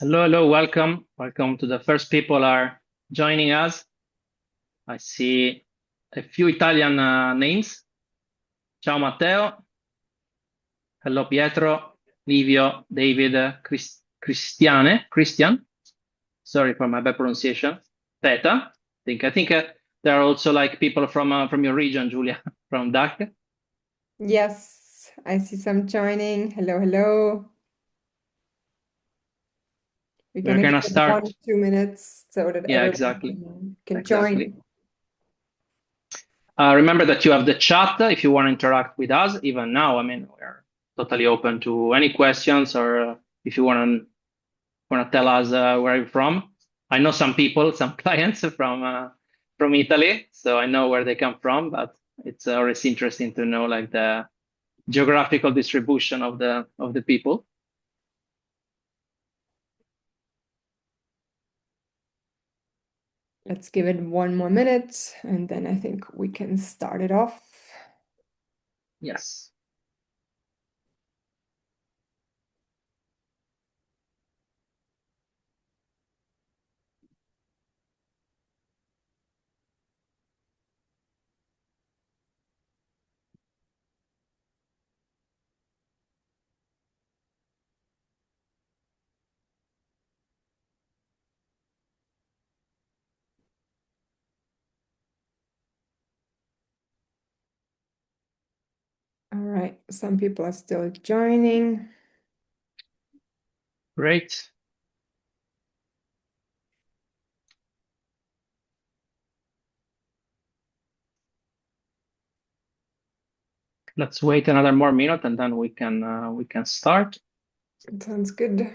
Hello, hello, welcome. Welcome to the first people are joining us. I see a few Italian names. Ciao Matteo. Hello Pietro, Livio, David, Christian. Sorry for my bad pronunciation. Theta. I think there are also like people from your region, Julia, from DAC. Yes, I see some joining. Hello, hello. We're We're gonna give gonna it start. 1 2 minutes so that Yeah, everyone exactly. can Exactly. join. Remember that you have the chat if you want to interact with us. Even now, I mean, we're totally open to any questions or if you want to tell us where you're from. I know some people, some clients from Italy, so I know where they come from. But it's always interesting to know like the geographical distribution of the people. Let's give it 1 more minute and then I think we can start it off. Yes. All right, some people are still joining. Great. Let's wait another more minute and then we can start. It sounds good.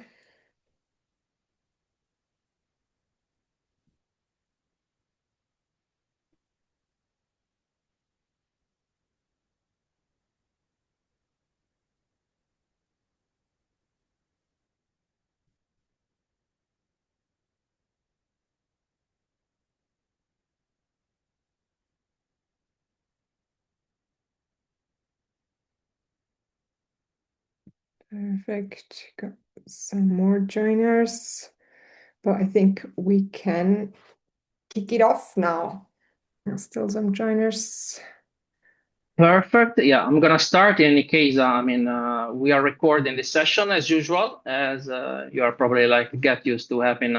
Perfect. Got some more joiners, but I think we can kick it off now. There's still some joiners. Perfect. Yeah, I'm gonna start in any case. We are recording this session as usual, as you are probably like get used to having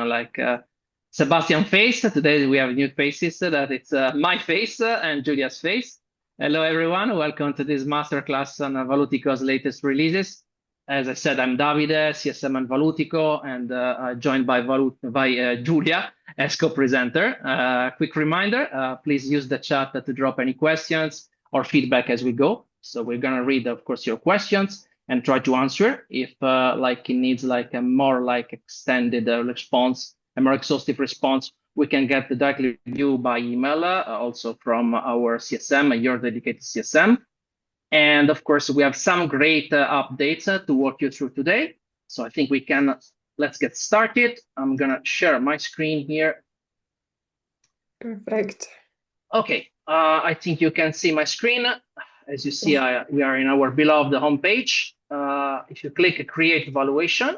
Sebastian face. Today we have new faces. That it's my face and Julia's face. Hello everyone, welcome to this masterclass on Valutico's latest releases. As I said, I'm Davide, CSM and Valutico, and joined by Julia as co-presenter. Quick reminder: please use the chat to drop any questions or feedback as we go. So we're gonna read, of course, your questions and try to answer. If like it needs like a more like extended response, a more exhaustive response, we can get directly you by email, also from our CSM, your dedicated CSM. And of course, we have some great updates to walk you through today. So I think let's get started. I'm gonna share my screen here. Perfect. Okay, I think you can see my screen. As you see, we are in our beloved homepage. If you click Create Valuation,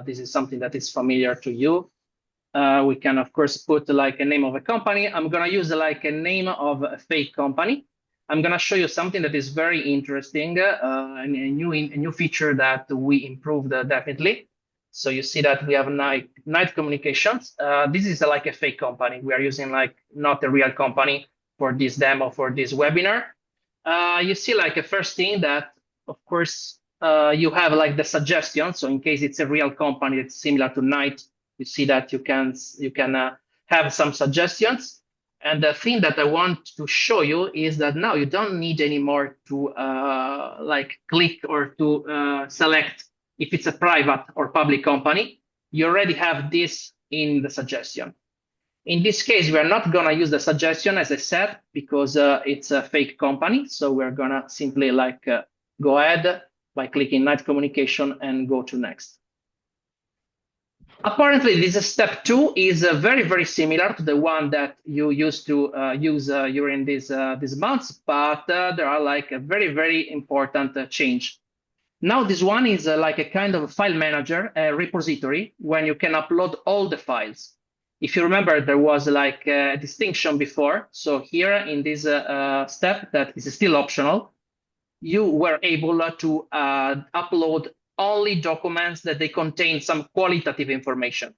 this is something that is familiar to you. We can, of course, put like a name of a company. I'm going to use like a name of a fake company. I'm going to show you something that is very interesting, and a new feature that we improved definitely. So you see that we have night communications. This is like a fake company. We are using like not a real company for this demo, for this webinar. You see like a first thing that, of course, you have like the suggestion. So in case it's a real company that's similar to Night, you see that you can have some suggestions. And the thing that I want to show you is that now you don't need anymore to like click or to select if it's a private or public company. You already have this in the suggestion. In this case, we are not going to use the suggestion, as I said, because it's a fake company. So we're going to simply like go ahead by clicking Night Communication and go to next. Apparently, this step 2 is very, very similar to the one that you used to use during these months, but there are like a very, very important change. Now this one is like a kind of a file manager, a repository, when you can upload all the files. If you remember, there was like a distinction before. So here in this step that is still optional, you were able to upload only documents that they contain some qualitative information.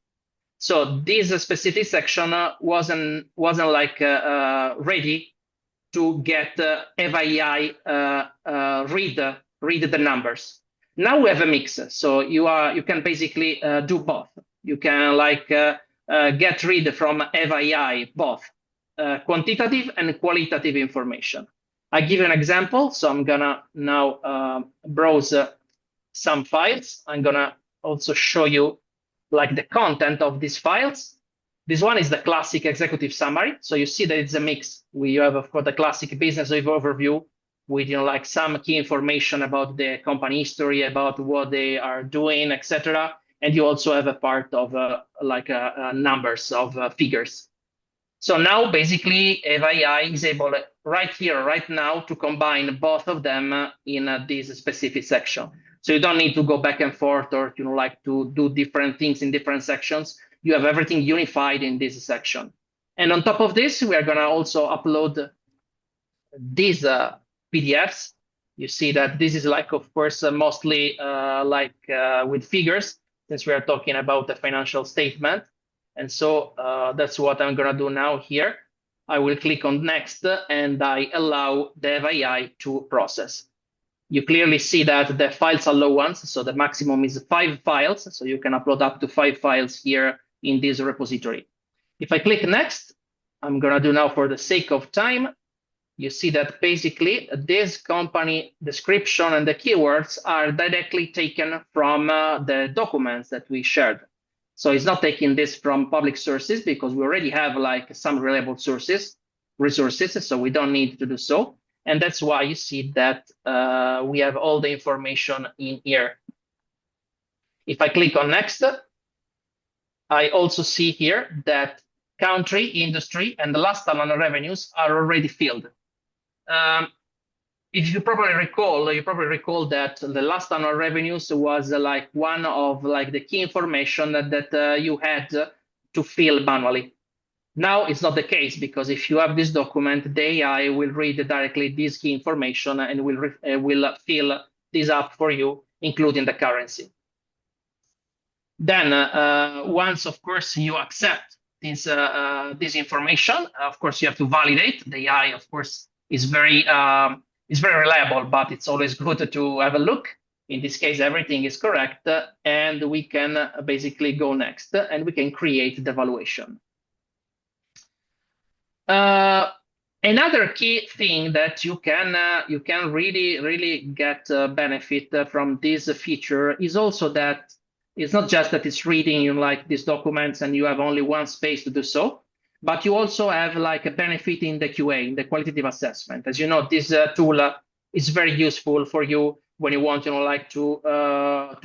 So this specific section wasn't like ready to get Eva AI read the numbers. Now we have a mix, so you can basically do both. You can like get read from Eva AI both quantitative and qualitative information. I give you an example. So I'm gonna now browse some files. I'm gonna also show you like the content of these files. This one is the classic executive summary. So you see that it's a mix. We have, of course, the classic business overview with like some key information about the company history, about what they are doing, etc. And you also have a part of numbers of figures. So now basically Eva AI is able right here, right now, to combine both of them in this specific section. So you don't need to go back and forth or like to do different things in different sections. You have everything unified in this section. And on top of this, we are going to also upload these PDFs. You see that this is like, of course, mostly with figures, since we are talking about the financial statement. And so that's what I'm going to do now here. I will click on next and I allow the AI to process. You clearly see that the files allowance, so the maximum is 5 files. So you can upload up to 5 files here in this repository. If I click next, I'm going to do now for the sake of time. You see that basically this company description and the keywords are directly taken from the documents that we shared. So it's not taking this from public sources because we already have like some reliable resources, so we don't need to do so. And that's why you see that we have all the information in here. If I click on next, I also see here that country, industry, and the last annual revenues are already filled. If you probably recall that the last annual revenues was like one of like the key information that you had to fill manually. Now it's not the case because if you have this document, the AI will read directly this key information and will fill this up for you, including the currency. Then once, of course, you accept this information, of course, you have to validate. The AI, of course, is very reliable, but it's always good to have a look. In this case, everything is correct, and we can basically go next, and we can create the valuation. Another key thing that you can really get benefit from this feature is also that it's not just that it's reading like these documents and you have only one space to do so, but you also have like a benefit in the QA, in the qualitative assessment. As you know, this tool is very useful for you when you want to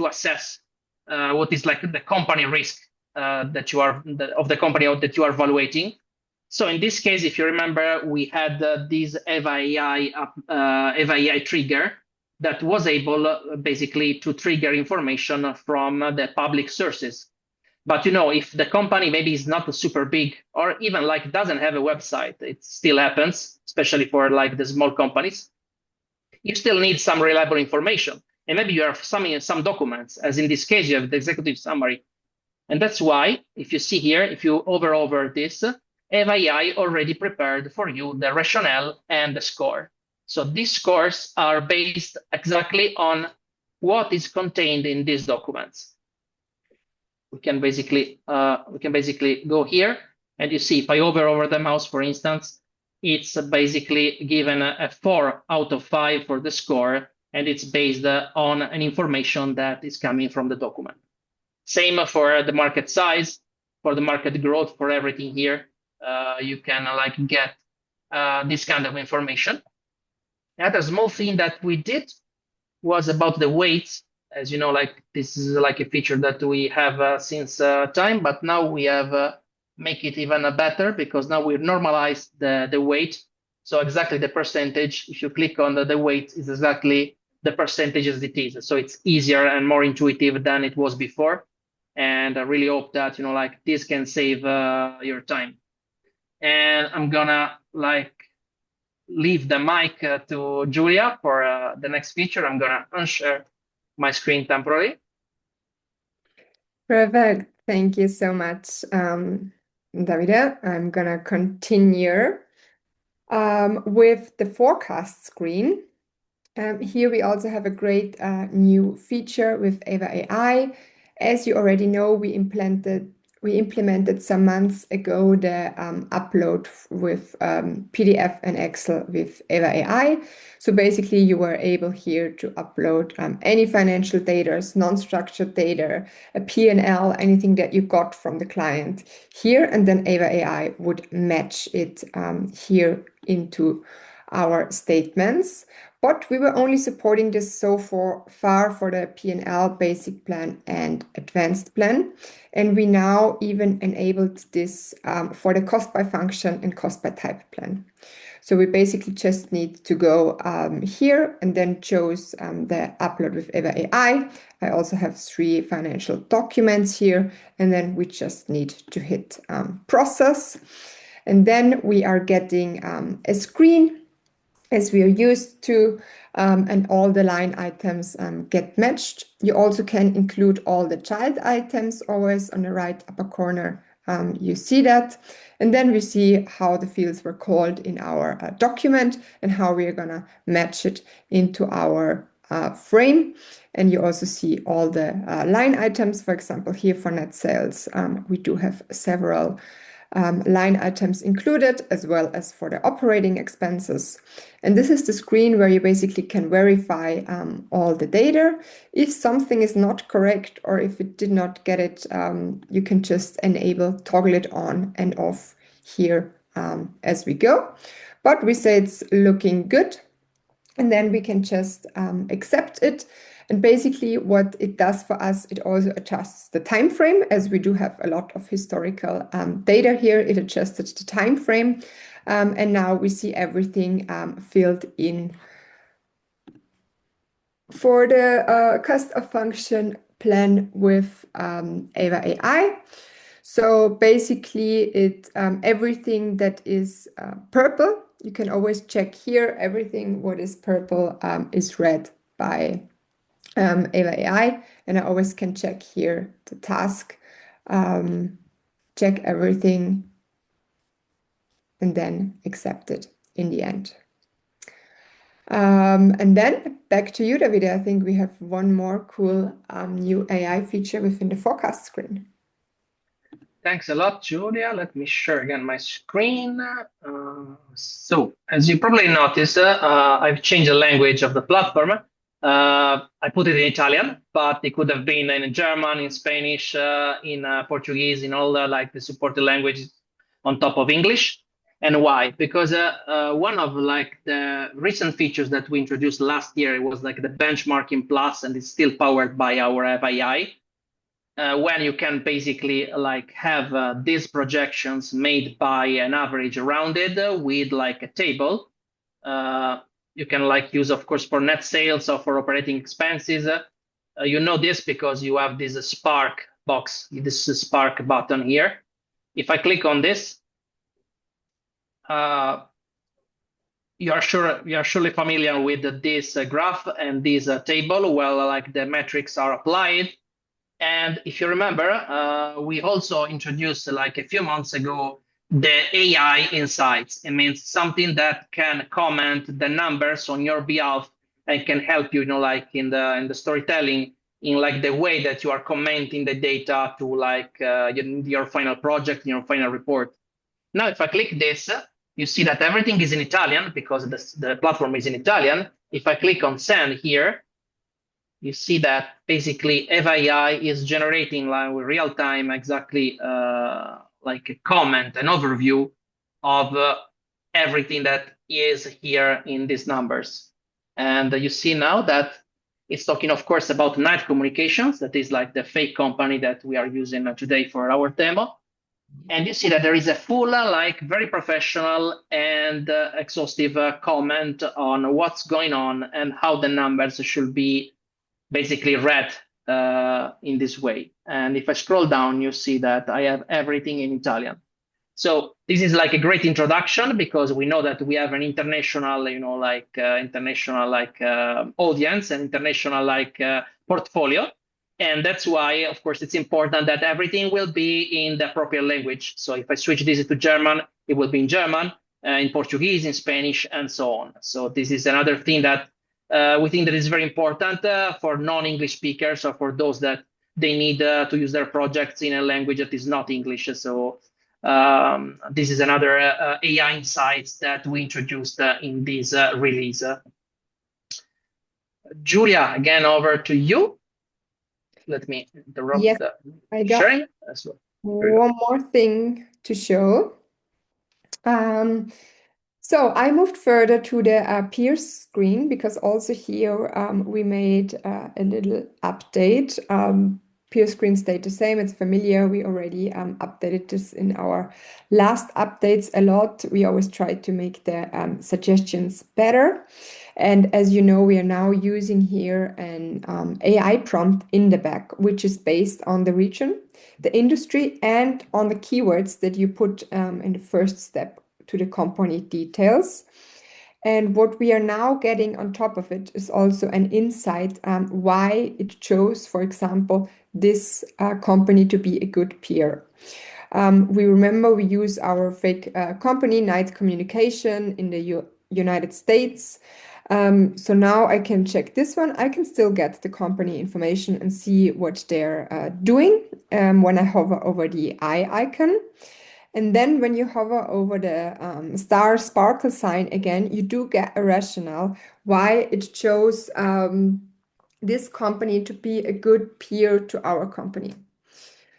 assess what is like the company risk of the company that you are evaluating. So in this case, if you remember, we had this Eva AI trigger that was able basically to trigger information from the public sources. But if the company maybe is not super big or even like doesn't have a website, it still happens, especially for like the small companies. You still need some reliable information. And maybe you have some documents, as in this case, you have the executive summary. And that's why, if you see here, if you hover over this, Eva AI already prepared for you the rationale and the score. So these scores are based exactly on what is contained in these documents. We can basically go here, and you see if I hover over the mouse, for instance, it's basically given a 4 out of 5 for the score, and it's based on an information that is coming from the document. Same for the market size, for the market growth, for everything here. You can like get this kind of information. Another small thing that we did was about the weights. As you know, like this is like a feature that we have since time, but now we have make it even better because now we normalize the weight. So exactly the percentage, if you click on the weight, is exactly the percentages it is. So it's easier and more intuitive than it was before. And I really hope that, like this can save your time. And I'm gonna like leave the mic to Julia for the next feature. I'm gonna unshare my screen temporarily. Perfect. Thank you so much, Davide. I'm gonna continue with the forecast screen. Here we also have a great new feature with Eva AI. As you already know, we implemented some months ago the upload with PDF and Excel with Eva AI. So basically, you were able here to upload any financial data, non-structured data, a P&L, anything that you got from the client here, and then Eva AI would match it here into our statements. But we were only supporting this so far for the P&L basic plan and advanced plan. And we now even enabled this for the cost by function and cost by type plan. So we basically just need to go here and then choose the upload with Eva AI. I also have 3 financial documents here, and then we just need to hit process. And then we are getting a screen as we are used to, and all the line items get matched. You also can include all the child items always on the right upper corner. You see that. And then we see how the fields were called in our document and how we are going to match it into our frame. And you also see all the line items. For example, here for net sales, we do have several line items included, as well as for the operating expenses. And this is the screen where you basically can verify all the data. If something is not correct or if it did not get it, you can just toggle it on and off here as we go. But we say it's looking good, and then we can just accept it. And basically what it does for us, it also adjusts the time frame, as we do have a lot of historical data here. It adjusted the time frame, and now we see everything filled in for the cost of function plan with Eva AI. So basically, it everything that is purple, you can always check here. Everything what is purple is read by Eva AI, and I always can check here the task, check everything, and then accept it in the end. And then back to you, Davide. I think we have one more cool new AI feature within the forecast screen. Thanks a lot, Julia. Let me share again my screen. So, as you probably noticed, I've changed the language of the platform. I put it in Italian, but it could have been in German, in Spanish, in Portuguese, in all the supported languages on top of English. And why? Because one of the recent features that we introduced last year was the benchmarking plus, and it's still powered by our AI. When you can basically have these projections made by an average rounded with a table. You can use, of course, for net sales or for operating expenses. You know this because you have this Spark box, this Spark button here. If I click on this, you are surely familiar with this graph and this table. Well, the metrics are applied. And if you remember, we also introduced a few months ago the AI insights. It means something that can comment the numbers on your behalf and can help you, in the storytelling, in the way that you are commenting the data to your final project, your final report. Now, if I click this, you see that everything is in Italian because the platform is in Italian. If I click on send here, you see that basically Eva AI is generating with real time exactly a comment, an overview of everything that is here in these numbers. And you see now that it's talking, of course, about Night Communications. That is the fake company that we are using today for our demo. And you see that there is a full, like very professional and exhaustive comment on what's going on and how the numbers should be basically read in this way. And if I scroll down, you see that I have everything in Italian. So this is like a great introduction because we know that we have an international, international audience and international portfolio, and that's why, of course, it's important that everything will be in the appropriate language. So if I switch this to German, it will be in German, in Portuguese, in Spanish, and so on. So this is another thing that we think that is very important for non-English speakers or for those that they need to use their projects in a language that is not English. So this is another AI insights that we introduced in this release. Julia, again, over to you. Let me interrupt Yes, the I got sharing as well. one more thing to show. Um, So I moved further to the peers screen because also here we made a little update. Peer screen stayed the same. It's familiar. We already updated this in our last updates a lot. We always try to make the suggestions better. And as you know, we are now using here an AI prompt in the back, which is based on the region, the industry, and on the keywords that you put in the first step to the company details. And what we are now getting on top of it is also an insight why it chose, for example, this company to be a good peer. We remember we use our fake company, Night Communication, in the United States. So now I can check this one. I can still get the company information and see what they're doing when I hover over the eye icon. And then when you hover over the star sparkle sign again, you do get a rationale why it chose this company to be a good peer to our company.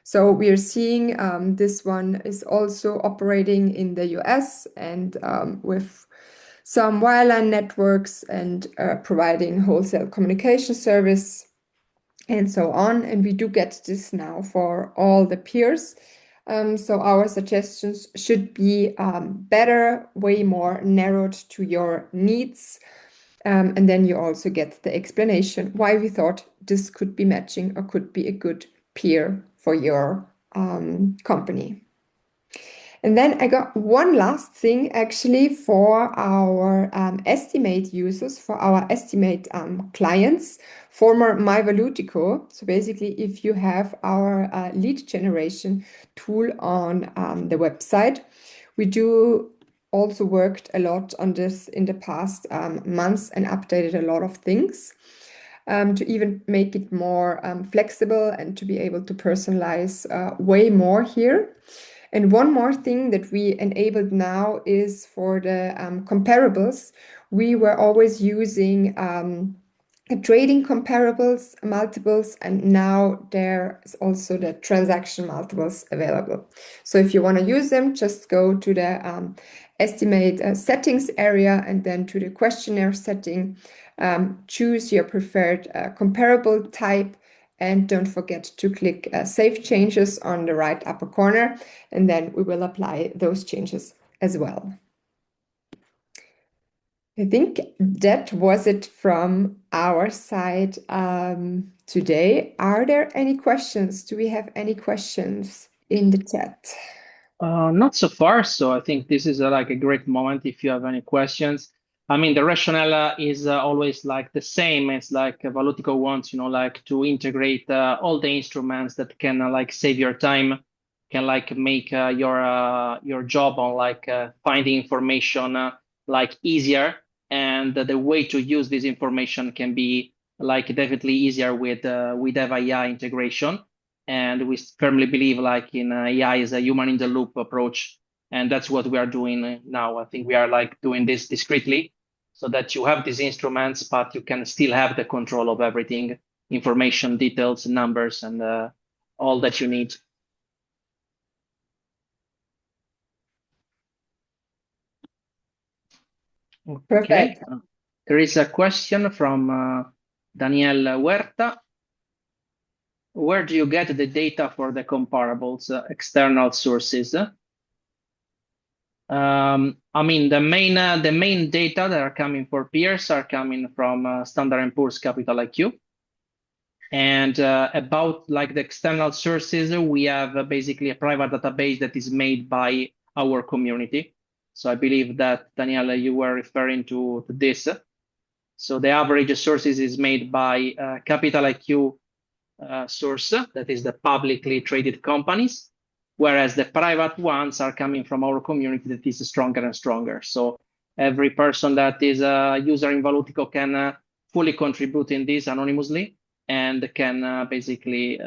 So we are seeing this one is also operating in the US and with some wireline networks and providing wholesale communication service and so on. And we do get this now for all the peers. So our suggestions should be better, way more narrowed to your needs. And then you also get the explanation why we thought this could be matching or could be a good peer for your company. And then I got one last thing actually for our estimate users, for our estimate clients, former Valutico. So basically, if you have our lead generation tool on the website, we do also worked a lot on this in the past months and updated a lot of things. To even make it more flexible and to be able to personalize way more here. And one more thing that we enabled now is for the comparables. We were always using trading comparables, multiples, and now there is also the transaction multiples available. So if you want to use them, just go to the estimate settings area and then to the questionnaire setting, choose your preferred comparable type, and don't forget to click Save Changes on the right upper corner, and then we will apply those changes as well. I think that was it from our side today. Are there any questions? Do we have any questions in the chat? Not so far. So I think this is like a great moment if you have any questions. I mean, the rationale is always like the same. It's like Valutico wants, like to integrate all the instruments that can like save your time, can like make your job on like finding information like easier. And the way to use this information can be like definitely easier with Eva AI integration. And we firmly believe like in AI is a human in the loop approach. And that's what we are doing now. I think we are like doing this discreetly so that you have these instruments, but you can still have the control of everything, information, details, numbers, and all that you need. Okay. Perfect. There is a question from Daniel Huerta. where do you get the data for the comparables, external sources? I mean, the main data that are coming for peers are coming from Standard & Poor's Capital IQ. And about like the external sources, we have basically a private database that is made by our community. So I believe that, Daniela, you were referring to this. So the average sources is made by Capital IQ source, that is the publicly traded companies, whereas the private ones are coming from our community that is stronger and stronger. So every person that is a user in Valutico can fully contribute in this anonymously and can basically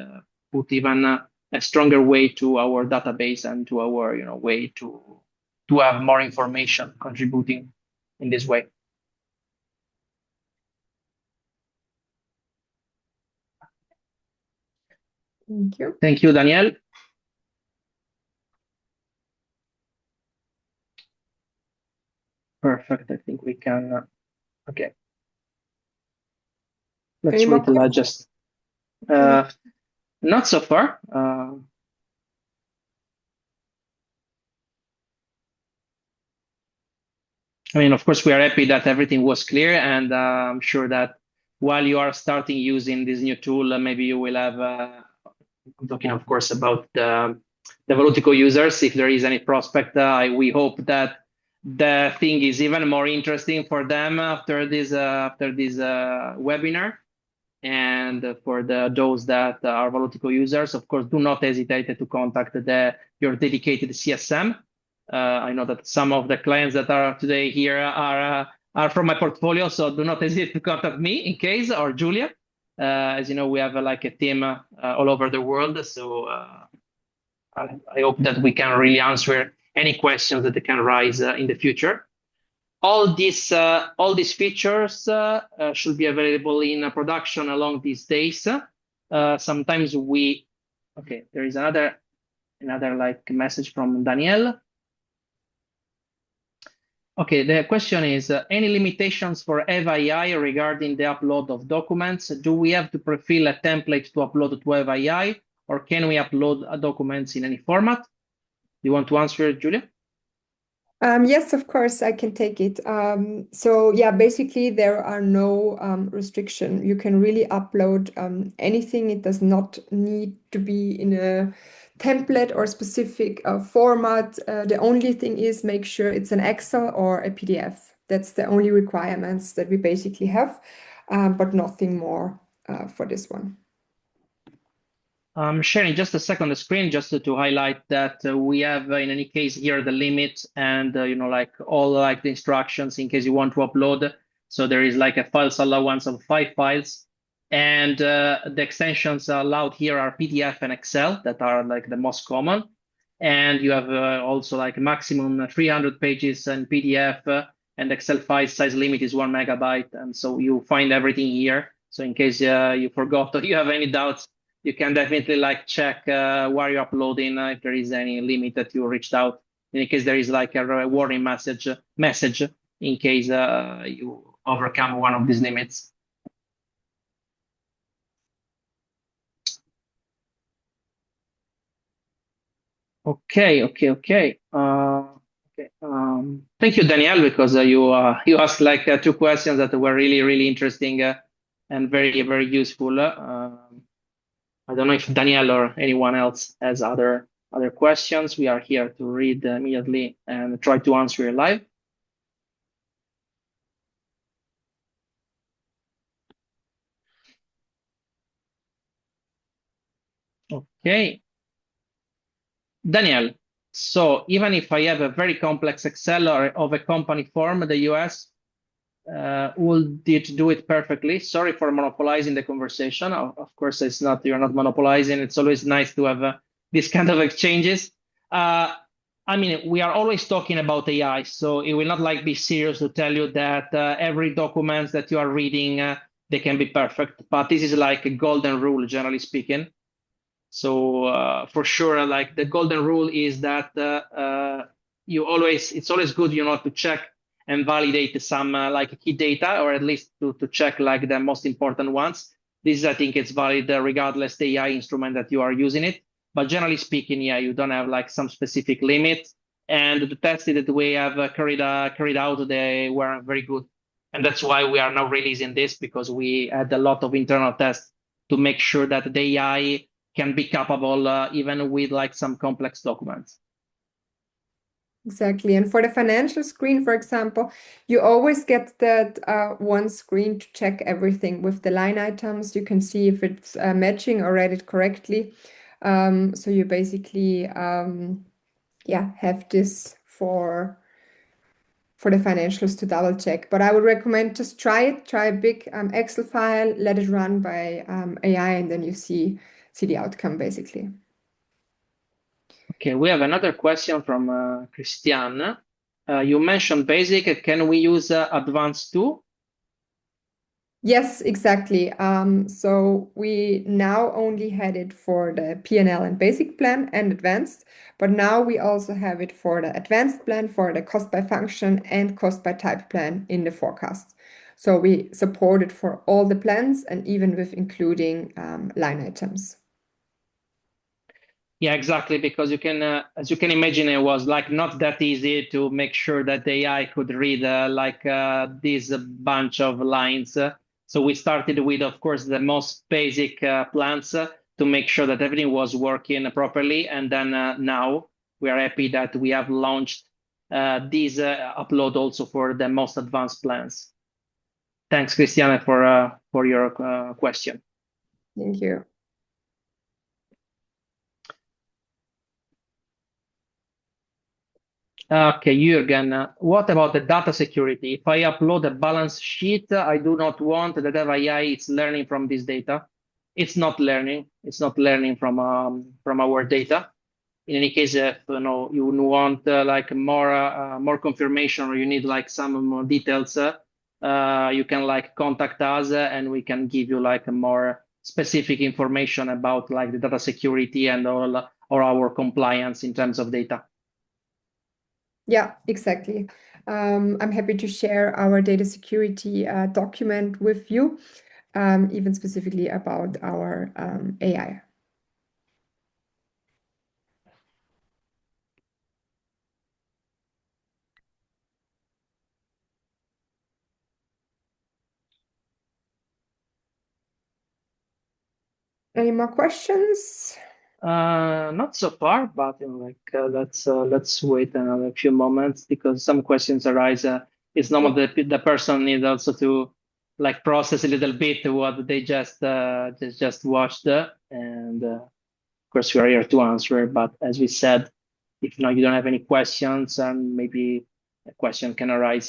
put even a stronger way to our database and to our way to have more information contributing in this way. Thank you. Thank you, Daniel. Perfect. I think we can. Okay. Let's Any more wait. Just not so far. I mean, of course, we are happy that everything was clear, and I'm sure that while you are starting using this new tool, maybe you will have. I'm talking, of course, about the Valutico users. If there is any prospect, we hope that the thing is even more interesting for them after this webinar. And for those that are Valutico users, of course, do not hesitate to contact your dedicated CSM. I know that some of the clients that are today here are from my portfolio, so do not hesitate to contact me in case, or Julia. As you know, we have like a team all over the world, so I hope that we can really answer any questions that can arise in the future. All these features should be available in production along these days. Sometimes there is another like message from Danielle. Okay, the question is, any limitations for Eva AI regarding the upload of documents? Do we have to pre-fill a template to upload to Eva AI, or can we upload documents in any format? You want to answer, Julia? Yes, of course, I can take it. So yeah, basically there are no restriction. You can really upload anything. It does not need to be in a template or specific format. The only thing is make sure it's an Excel or a PDF. That's the only requirements that we basically have, but nothing more for this one. I'm sharing just a second the screen just to highlight that we have in any case here the limit and like all like the instructions in case you want to upload. So there is like a files allowance of 5 files, and the extensions allowed here are PDF and Excel that are like the most common, and you have also like maximum 300 pages in PDF, and Excel file size limit is 1 megabyte, and so you find everything here. So in case you forgot or you have any doubts, you can definitely like check where you're uploading if there is any limit that you reached out. In case there is like a warning message in case you overcome one of these limits. Okay. Thank you, Danielle, because you asked like 2 questions that were really interesting and very useful. I don't know if Danielle or anyone else has other questions. We are here to read immediately and try to answer live. Okay. Danielle, so even if I have a very complex Excel or of a company form, the US will do it perfectly. Sorry for monopolizing the conversation. Of course, you're not monopolizing. It's always nice to have this kind of exchanges. I mean, we are always talking about AI, so it will not like be serious to tell you that every document that you are reading, they can be perfect. But this is like a golden rule, generally speaking. So for sure, like the golden rule is that it's always good, to check and validate some like key data, or at least to check like the most important ones. This, I think it's valid regardless the AI instrument that you are using it. But generally speaking, yeah, you don't have like some specific limit. And the tests that we have carried out, they were very good. And that's why we are now releasing this, because we had a lot of internal tests to make sure that the AI can be capable even with like some complex documents. Exactly. And for the financial screen, for example, you always get that one screen to check everything with the line items. You can see if it's matching or read it correctly. So you basically, yeah, have this for the financials to double check. But I would recommend just try it. Try a big Excel file, let it run by AI, and then you see the outcome basically. Okay, we have another question from Christiane. You mentioned basic. Can we use advanced too? Yes, exactly. So we now only had it for the P&L and basic plan and advanced, but now we also have it for the advanced plan, for the cost by function and cost by type plan in the forecast. So we support it for all the plans and even with including line items. Yeah, exactly. Because you can, as you can imagine, it was like not that easy to make sure that the AI could read this bunch of lines. So we started with, of course, the most basic plans to make sure that everything was working properly. And then now we are happy that we have launched this upload also for the most advanced plans. Thanks, Christiane, for your question. Thank you. Okay, Jürgen, what about the data security? If I upload a balance sheet, I do not want that Eva AI is learning from this data. It's not learning. It's not learning from our data. In any case, if you want like more confirmation, or you need like some more details, you can like contact us and we can give you like a more specific information about like the data security and all or our compliance in terms of data. Yeah, exactly. I'm happy to share our data security document with you, even specifically about our AI. Any more questions? Not so far, but let's wait another few moments because some questions arise. It's normal Yeah. that the person needs also to like process a little bit what they just watched, and of course we are here to answer. But as we said, if now you don't have any questions, and maybe a question can arise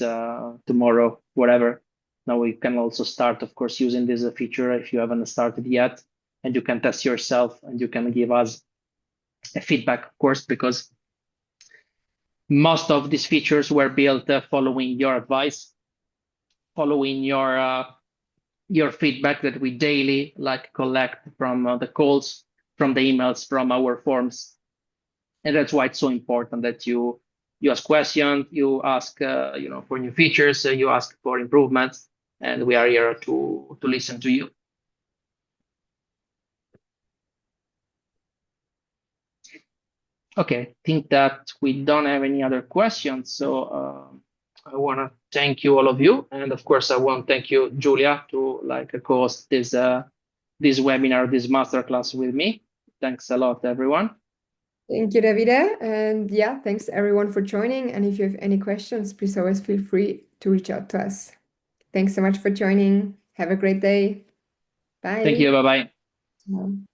tomorrow, whatever. Now we can also start, of course, using this feature if you haven't started yet, and you can test yourself and you can give us a feedback, of course, because most of these features were built following your advice, following your feedback that we daily like collect from the calls, from the emails, from our forms. And that's why it's so important that you ask questions, you ask for new features, you ask for improvements, and we are here to listen to you. Okay, I think that we don't have any other questions, so I want to thank you all of you, and of course I want to thank you, Julia, to like co-host this webinar, this masterclass with me. Thanks a lot, everyone. Thank you, Davide. And yeah, thanks everyone for joining. And if you have any questions, please always feel free to reach out to us. Thanks so much for joining. Have a great day. Thank Bye. you. Bye bye. Ciao.